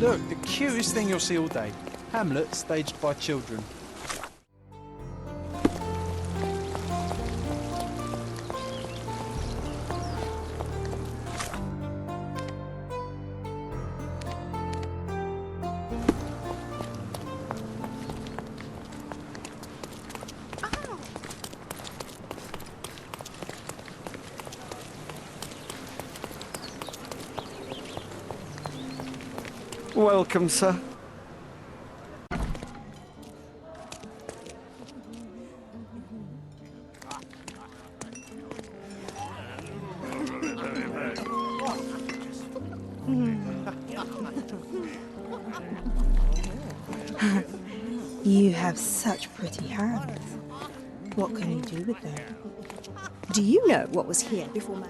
Look, the cutest thing you'll see all day. Hamlet staged by children. Welcome, sir. You have such pretty hands. What can you do with them? Do you know what was here before man?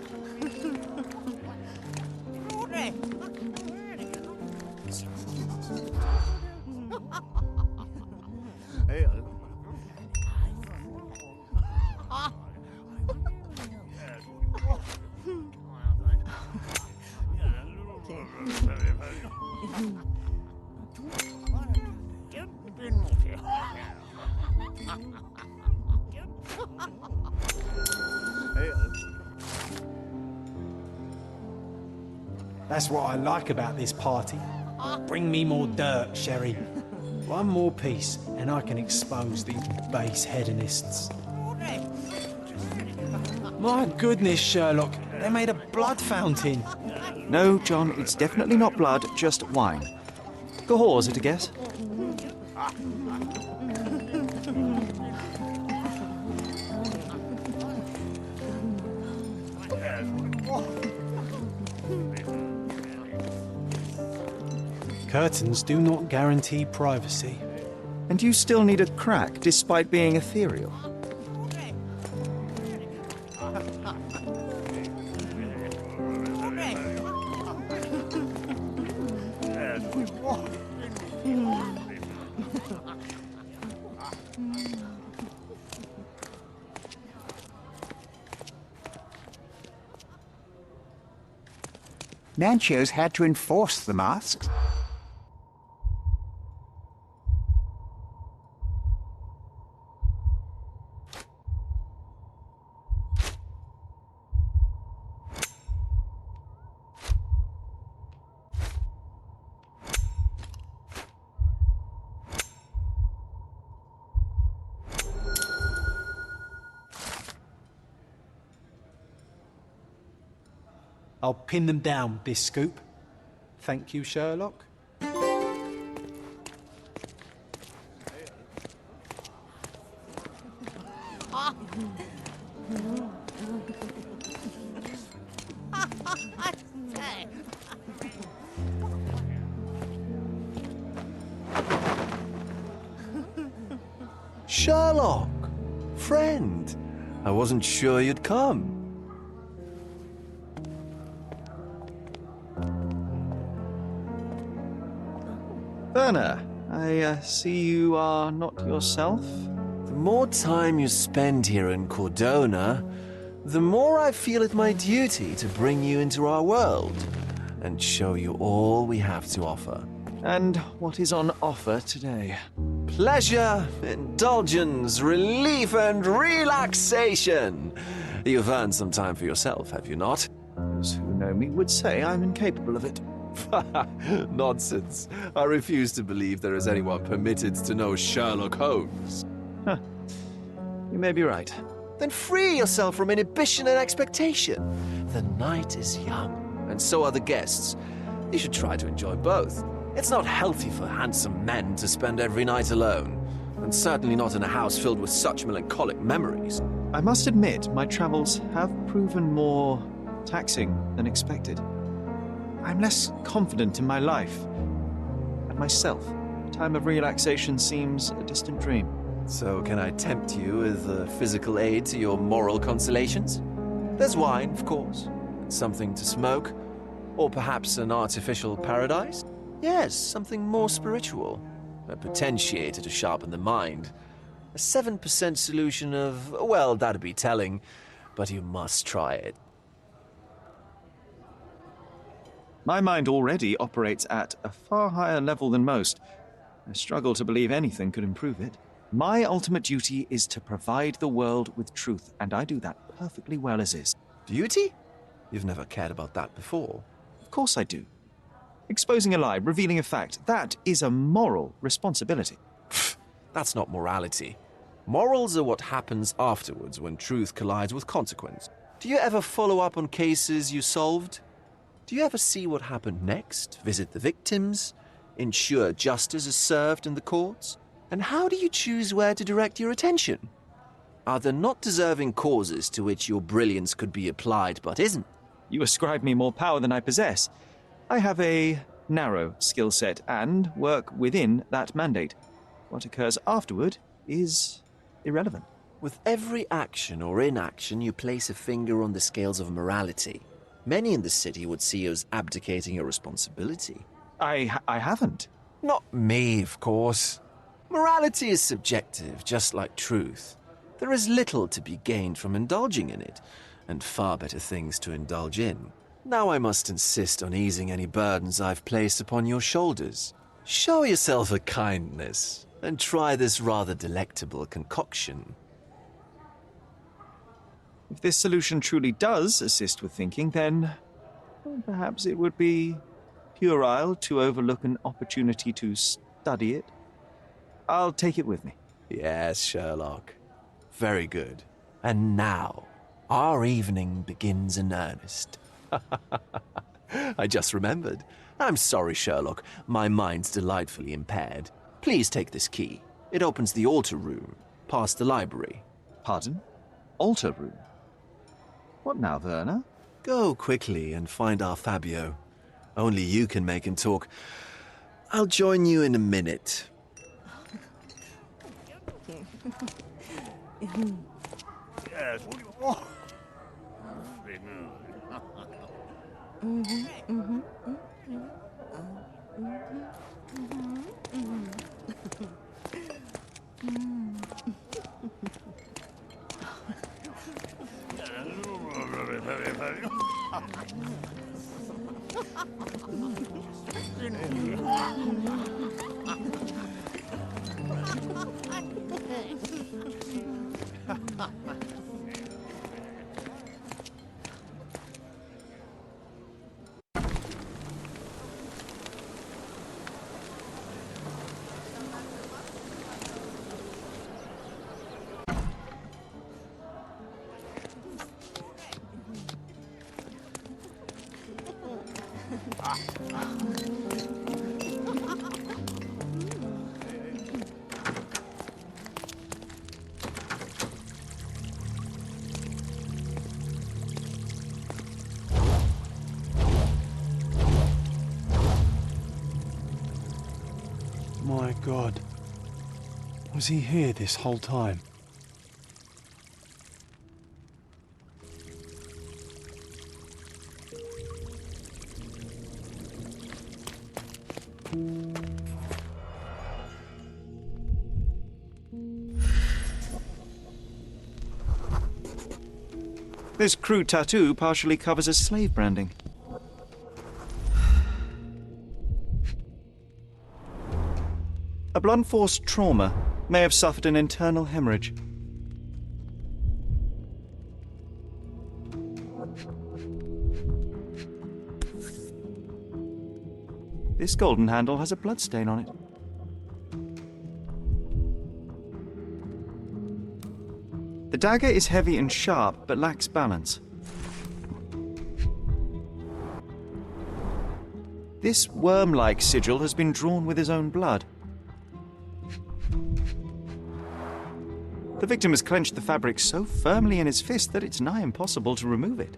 That's what I like about this party. Bring me more dirt, Sherry. One more piece, and I can expose these base hedonists. My goodness, Sherlock, they made a blood fountain. No, John, it's definitely not blood, just wine. Gahor, is it a guess? Curtains do not guarantee privacy. And you still need a crack, despite being ethereal. Nancho's had to enforce the masks. I'll pin them down with this scoop. Thank you, Sherlock. Sherlock! Friend! I wasn't sure you'd come. Werner, I see you are not yourself. The more time you spend here in Cordona, the more I feel it my duty to bring you into our world and show you all we have to offer. And what is on offer today? Pleasure, indulgence, relief, and relaxation. You've earned some time for yourself, have you not? Those who know me would say I'm incapable of it. Nonsense. I refuse to believe there is anyone permitted to know Sherlock Holmes. Huh. You may be right. Then free yourself from inhibition and expectation. The night is young, and so are the guests. You should try to enjoy both. It's not healthy for handsome men to spend every night alone, and certainly not in a house filled with such melancholic memories. I must admit, my travels have proven more taxing than expected. I'm less confident in my life and myself. A time of relaxation seems a distant dream. So can I tempt you with a physical aid to your moral consolations? There's wine, of course, and something to smoke, or perhaps an artificial paradise? Yes, something more spiritual, a potentiator to sharpen the mind. A 7% solution of, well, that'd be telling, but you must try it. My mind already operates at a far higher level than most. I struggle to believe anything could improve it. My ultimate duty is to provide the world with truth, and I do that perfectly well as is. Duty? You've never cared about that before. Of course I do. Exposing a lie, revealing a fact, that is a moral responsibility. That's not morality. Morals are what happens afterwards when truth collides with consequence. Do you ever follow up on cases you solved? Do you ever see what happened next, visit the victims, ensure justice is served in the courts? And how do you choose where to direct your attention? Are there not deserving causes to which your brilliance could be applied but isn't? You ascribe me more power than I possess. I have a narrow skill set and work within that mandate. What occurs afterward is irrelevant. With every action or inaction, you place a finger on the scales of morality. Many in the city would see you as abdicating your responsibility. I haven't. Not me, of course. Morality is subjective, just like truth. There is little to be gained from indulging in it, and far better things to indulge in. Now I must insist on easing any burdens I've placed upon your shoulders. Show yourself a kindness, and try this rather delectable concoction. If this solution truly does assist with thinking, then perhaps it would be puerile to overlook an opportunity to study it. I'll take it with me. Yes, Sherlock. Very good. And now, our evening begins in earnest. I just remembered. I'm sorry, Sherlock. My mind's delightfully impaired. Please take this key. It opens the altar room, past the library. Pardon? Altar room? What now, Werner? Go quickly and find our Fabio. Only you can make him talk. I'll join you in a minute. Yes. My God. Was he here this whole time? This crude tattoo partially covers as slave branding. A blunt force trauma may have suffered an internal hemorrhage. This golden handle has a bloodstain on it. The dagger is heavy and sharp, but lacks balance. This worm-like sigil has been drawn with his own blood. The victim has clenched the fabric so firmly in his fist that it's nigh impossible to remove it.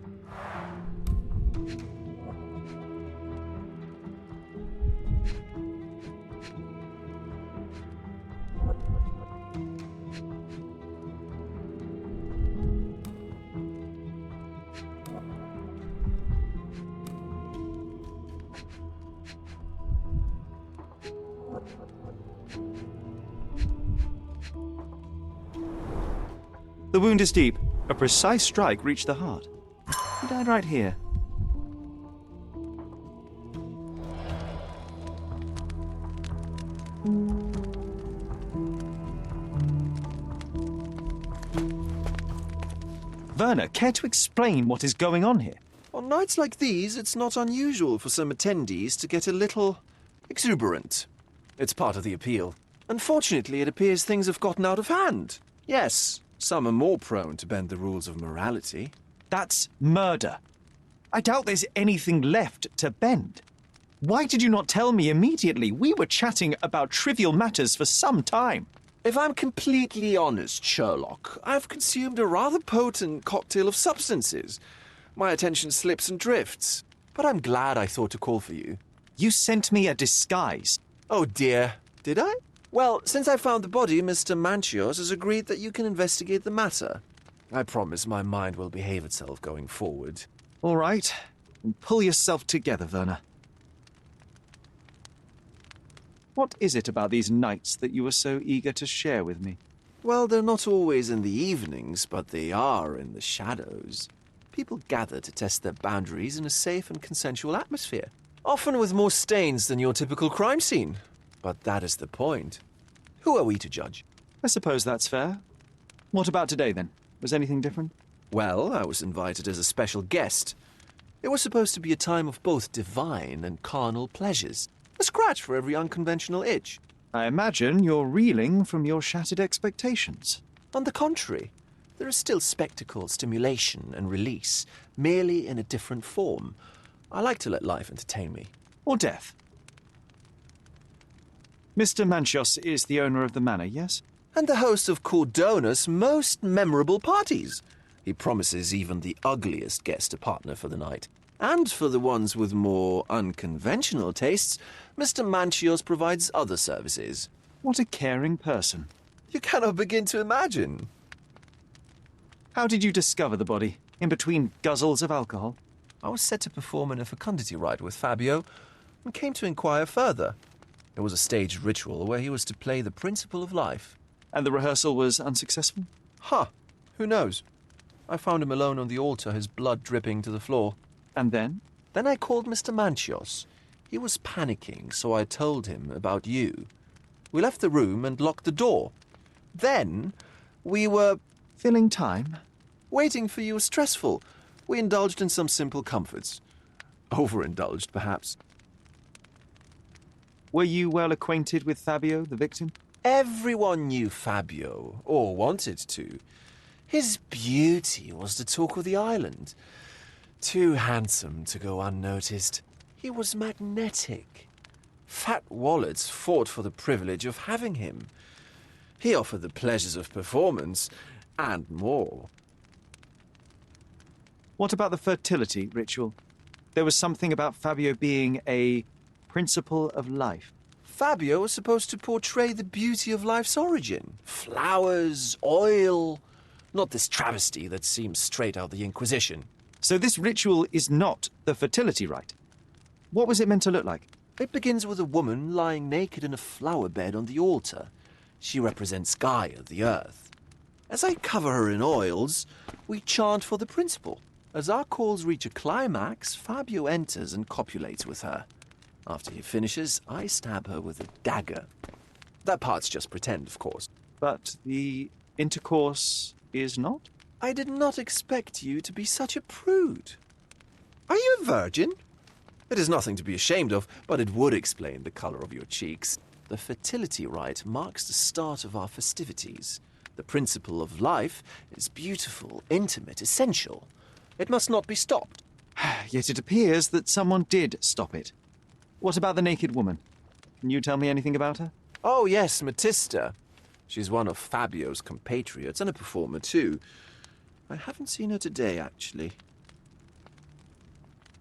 The wound is deep. A precise strike reached the heart. He died right here. Werner, care to explain what is going on here? On nights like these, it's not unusual for some attendees to get a little exuberant. It's part of the appeal. Unfortunately, it appears things have gotten out of hand. Yes, some are more prone to bend the rules of morality. That's murder. I doubt there's anything left to bend. Why did you not tell me immediately? We were chatting about trivial matters for some time. If I'm completely honest, Sherlock, I've consumed a rather potent cocktail of substances. My attention slips and drifts. But I'm glad I thought to call for you. You sent me a disguise. Oh dear, did I? Well, since I found the body, Mr. Manchios has agreed that you can investigate the matter. I promise my mind will behave itself going forward. All right, then pull yourself together, Werner. What is it about these nights that you were so eager to share with me? Well, they're not always in the evenings, but they are in the shadows. People gather to test their boundaries in a safe and consensual atmosphere, often with more stains than your typical crime scene. But that is the point. Who are we to judge? I suppose that's fair. What about today, then? Was anything different? Well, I was invited as a special guest. It was supposed to be a time of both divine and carnal pleasures. A scratch for every unconventional itch. I imagine you're reeling from your shattered expectations. On the contrary, there is still spectacle, stimulation, and release, merely in a different form. I like to let life entertain me. Or death. Mr. Manchios is the owner of the manor, yes? And the host of Cordona's most memorable parties. He promises even the ugliest guest a partner for the night. And for the ones with more unconventional tastes, Mr. Manchios provides other services. What a caring person. You cannot begin to imagine. How did you discover the body? In between guzzles of alcohol? I was set to perform in a fecundity rite with Fabio and came to inquire further. It was a staged ritual where he was to play the principle of life. And the rehearsal was unsuccessful? Who knows? I found him alone on the altar, his blood dripping to the floor. And then? Then I called Mr. Manchios. He was panicking, so I told him about you. We left the room and locked the door. Then we were... Filling time? Waiting for you was stressful. We indulged in some simple comforts. Overindulged, perhaps. Were you well acquainted with Fabio, the victim? Everyone knew Fabio, or wanted to. His beauty was the talk of the island. Too handsome to go unnoticed. He was magnetic. Fat wallets fought for the privilege of having him. He offered the pleasures of performance, and more. What about the fertility ritual? There was something about Fabio being a principle of life. Fabio was supposed to portray the beauty of life's origin. Flowers, oil. Not this travesty that seems straight out of the Inquisition. So this ritual is not the fertility rite. What was it meant to look like? It begins with a woman lying naked in a flower bed on the altar. She represents Gaia, the earth. As I cover her in oils, we chant for the principle. As our calls reach a climax, Fabio enters and copulates with her. After he finishes, I stab her with a dagger. That part's just pretend, of course. But the intercourse is not? I did not expect you to be such a prude. Are you a virgin? It is nothing to be ashamed of, but it would explain the color of your cheeks. The fertility rite marks the start of our festivities. The principle of life is beautiful, intimate, essential. It must not be stopped. Yet it appears that someone did stop it. What about the naked woman? Can you tell me anything about her? Oh, yes, Matista. She's one of Fabio's compatriots and a performer, too. I haven't seen her today, actually.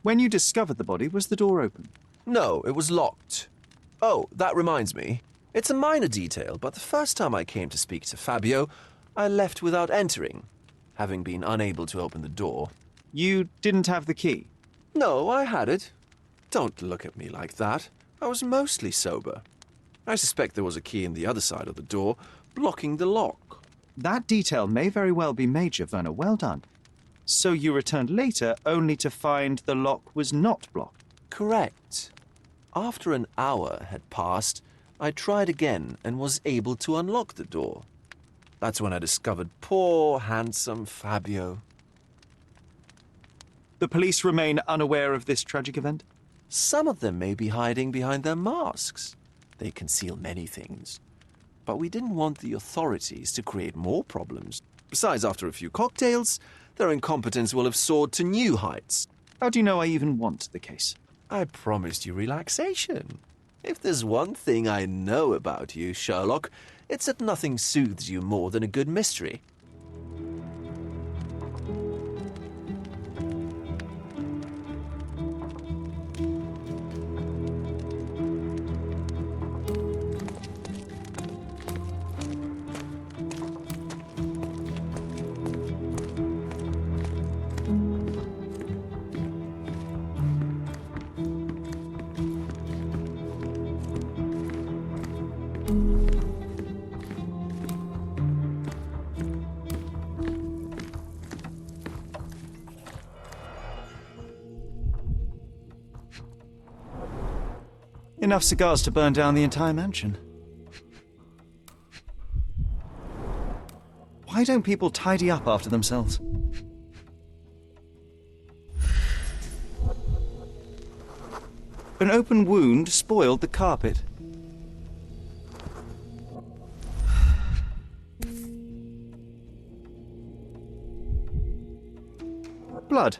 When you discovered the body, was the door open? No, it was locked. Oh, that reminds me. It's a minor detail, but the first time I came to speak to Fabio, I left without entering, having been unable to open the door. You didn't have the key? No, I had it. Don't look at me like that. I was mostly sober. I suspect there was a key in the other side of the door, blocking the lock. That detail may very well be major, Werner. Well done. So you returned later only to find the lock was not blocked? Correct. After an hour had passed, I tried again and was able to unlock the door. That's when I discovered poor, handsome Fabio. The police remain unaware of this tragic event? Some of them may be hiding behind their masks. They conceal many things. But we didn't want the authorities to create more problems. Besides, after a few cocktails, their incompetence will have soared to new heights. How do you know I even want the case? I promised you relaxation. If there's one thing I know about you, Sherlock, it's that nothing soothes you more than a good mystery. Enough cigars to burn down the entire mansion. Why don't people tidy up after themselves? An open wound spoiled the carpet. Blood.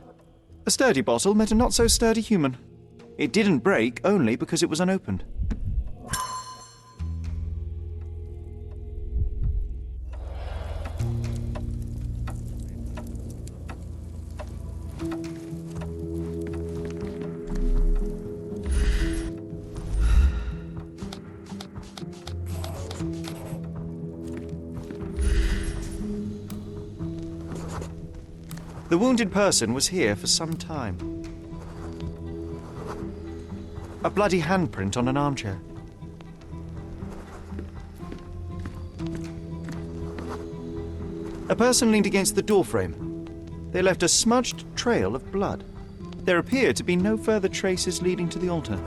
A sturdy bottle met a not-so-sturdy human. It didn't break only because it was unopened. The wounded person was here for some time. A bloody handprint on an armchair. A person leaned against the doorframe. They left a smudged trail of blood. There appear to be no further traces leading to the altar.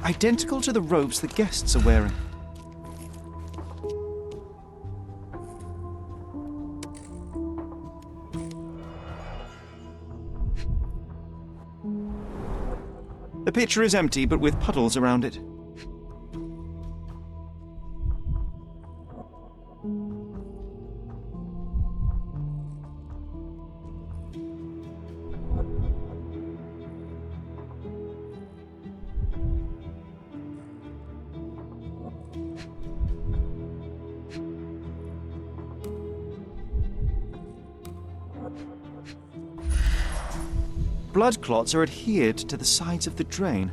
Identical to the robes the guests are wearing. The pitcher is empty, but with puddles around it. Blood clots are adhered to the sides of the drain.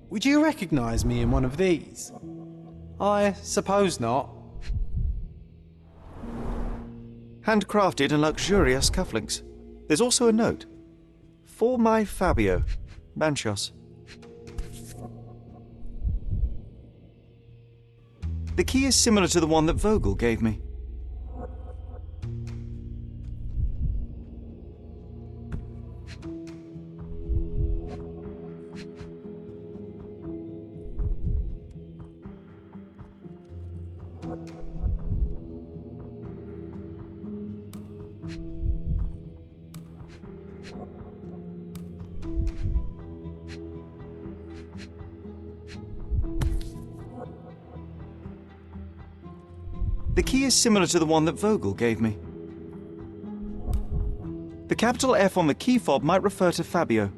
Would you recognise me in one of these? I suppose not. Handcrafted and luxurious cufflinks. There's also a note. For my Fabio, Banchos. The key is similar to the one that Vogel gave me. The key is similar to the one that Vogel gave me. The capital F on the key fob might refer to Fabio.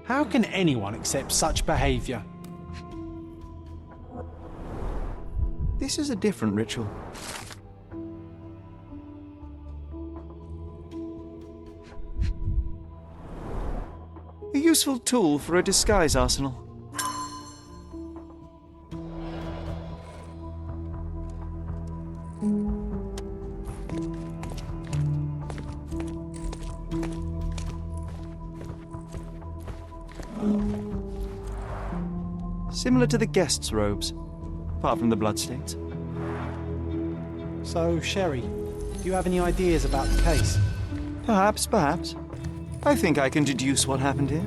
How can anyone accept such behaviour? This is a different ritual. A useful tool for a disguise arsenal. Similar to the guests' robes, apart from the bloodstains. So, Sherry, do you have any ideas about the case? Perhaps. I think I can deduce what happened here.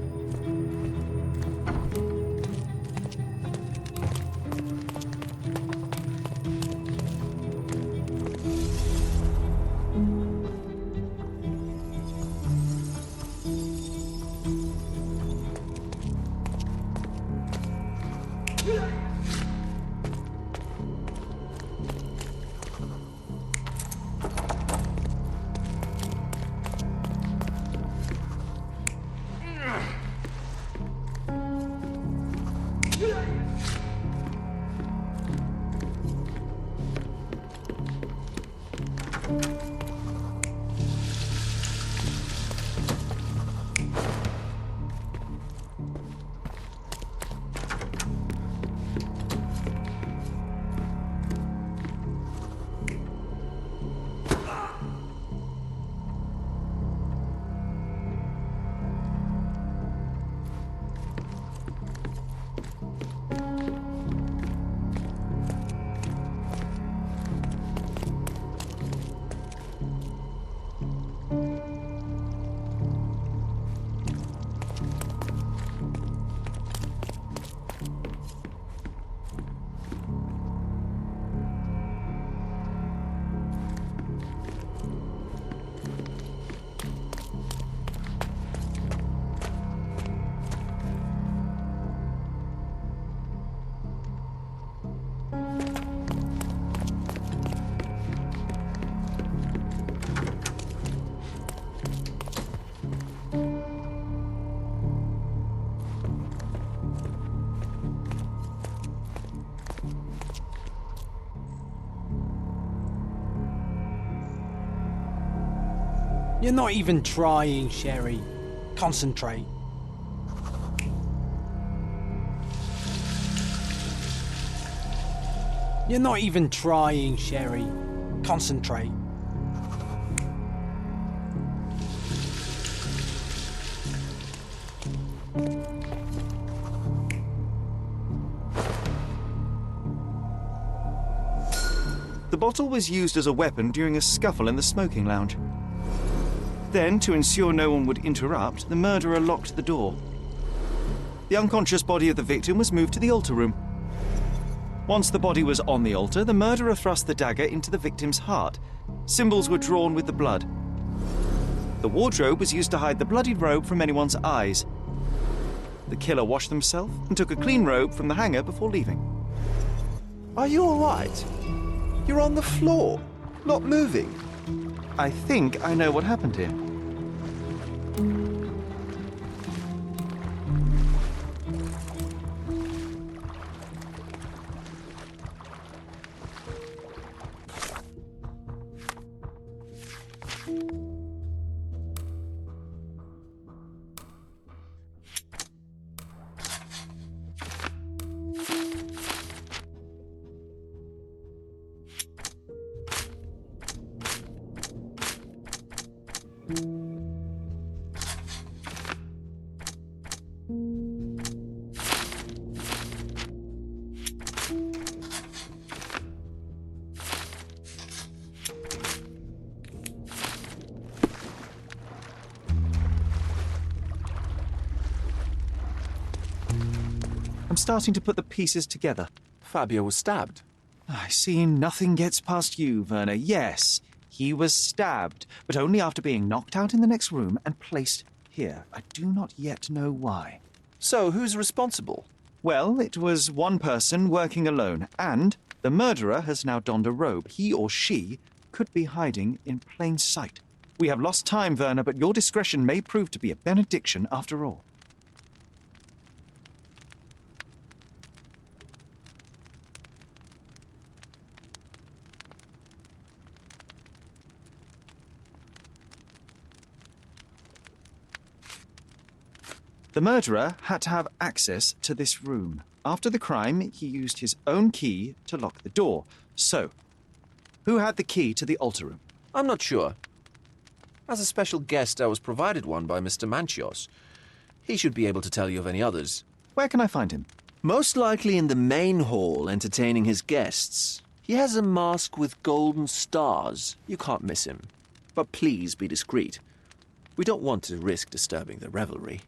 You're not even trying, Sherry. Concentrate. You're not even trying, Sherry. Concentrate. The bottle was used as a weapon during a scuffle in the smoking lounge. Then, to ensure no one would interrupt, the murderer locked the door. The unconscious body of the victim was moved to the altar room. Once the body was on the altar, the murderer thrust the dagger into the victim's heart. Symbols were drawn with the blood. The wardrobe was used to hide the bloodied robe from anyone's eyes. The killer washed himself and took a clean robe from the hanger before leaving. Are you all right? You're on the floor, not moving. I think I know what happened here. I'm starting to put the pieces together. Fabio was stabbed. I see nothing gets past you, Werner. Yes, he was stabbed, but only after being knocked out in the next room and placed here. I do not yet know why. So, who's responsible? Well, it was one person working alone, and the murderer has now donned a robe. He or she could be hiding in plain sight. We have lost time, Werner, but your discretion may prove to be a benediction after all. The murderer had to have access to this room. After the crime, he used his own key to lock the door. So, who had the key to the altar room? I'm not sure. As a special guest, I was provided one by Mr. Manchios. He should be able to tell you of any others. Where can I find him? Most likely in the main hall, entertaining his guests. He has a mask with golden stars. You can't miss him. But please be discreet. We don't want to risk disturbing the revelry.